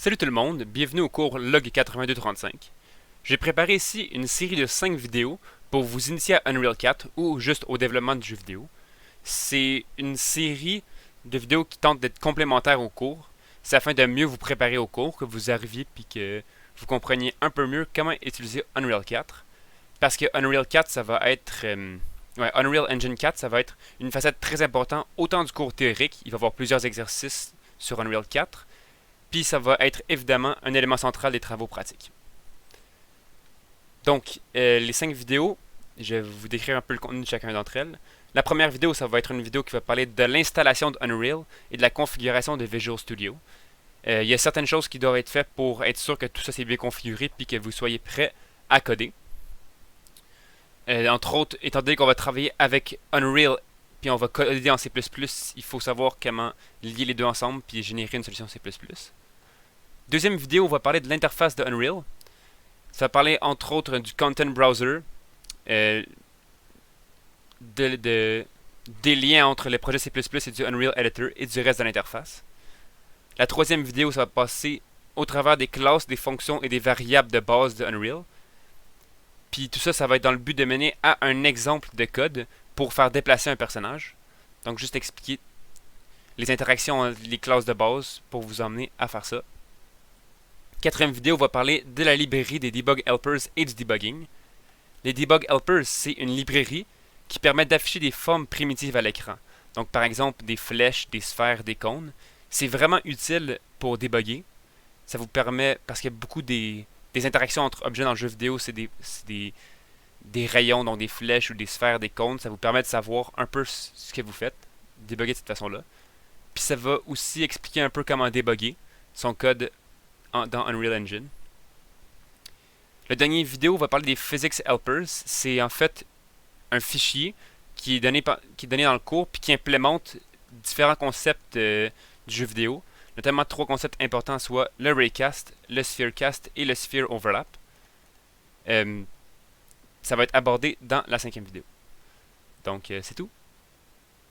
Salut tout le monde, bienvenue au cours Log 8235. J'ai préparé ici une série de 5 vidéos pour vous initier à Unreal 4 ou juste au développement du jeu vidéo. C'est une série de vidéos qui tentent d'être complémentaires au cours. C'est afin de mieux vous préparer au cours, que vous arriviez puis que vous compreniez un peu mieux comment utiliser Unreal 4. Parce que Unreal 4, ça va être... Unreal Engine 4, ça va être une facette très importante autant du cours théorique, il va y avoir plusieurs exercices sur Unreal 4, puis ça va être évidemment un élément central des travaux pratiques. Donc, les 5 vidéos, je vais vous décrire un peu le contenu de chacun d'entre elles. La première vidéo, ça va être une vidéo qui va parler de l'installation de Unreal et de la configuration de Visual Studio. Il y a certaines choses qui doivent être faites pour être sûr que tout ça c'est bien configuré puis que vous soyez prêt à coder. Entre autres, étant donné qu'on va travailler avec Unreal puis on va coder en C++, il faut savoir comment lier les deux ensemble puis générer une solution C++. Deuxième vidéo, on va parler de l'interface de Unreal. Ça va parler entre autres du Content Browser, euh, des liens entre le projet C++ et du Unreal Editor et du reste de l'interface. La troisième vidéo, ça va passer au travers des classes, des fonctions et des variables de base de Unreal. Puis tout ça, ça va être dans le but de mener à un exemple de code pour faire déplacer un personnage. Donc juste expliquer les interactions entre les classes de base pour vous emmener à faire ça. Quatrième vidéo, on va parler de la librairie des Debug Helpers et du debugging. Les Debug Helpers, c'est une librairie qui permet d'afficher des formes primitives à l'écran. Donc par exemple des flèches, des sphères, des cônes. C'est vraiment utile pour débugger. Ça vous permet, parce qu'il y a beaucoup des interactions entre objets dans le jeu vidéo, c'est des rayons, donc des flèches ou des sphères, des cônes. Ça vous permet de savoir un peu ce que vous faites, débugger de cette façon-là. Puis ça va aussi expliquer un peu comment débugger son code dans Unreal Engine. Le dernier vidéo va parler des Physics Helpers. C'est en fait un fichier qui est donné dans le cours puis qui implémente différents concepts du jeu vidéo, notamment 3 concepts importants, soit le Raycast, le Spherecast et le Sphere Overlap. Ça va être abordé dans la 5e vidéo. Donc c'est tout.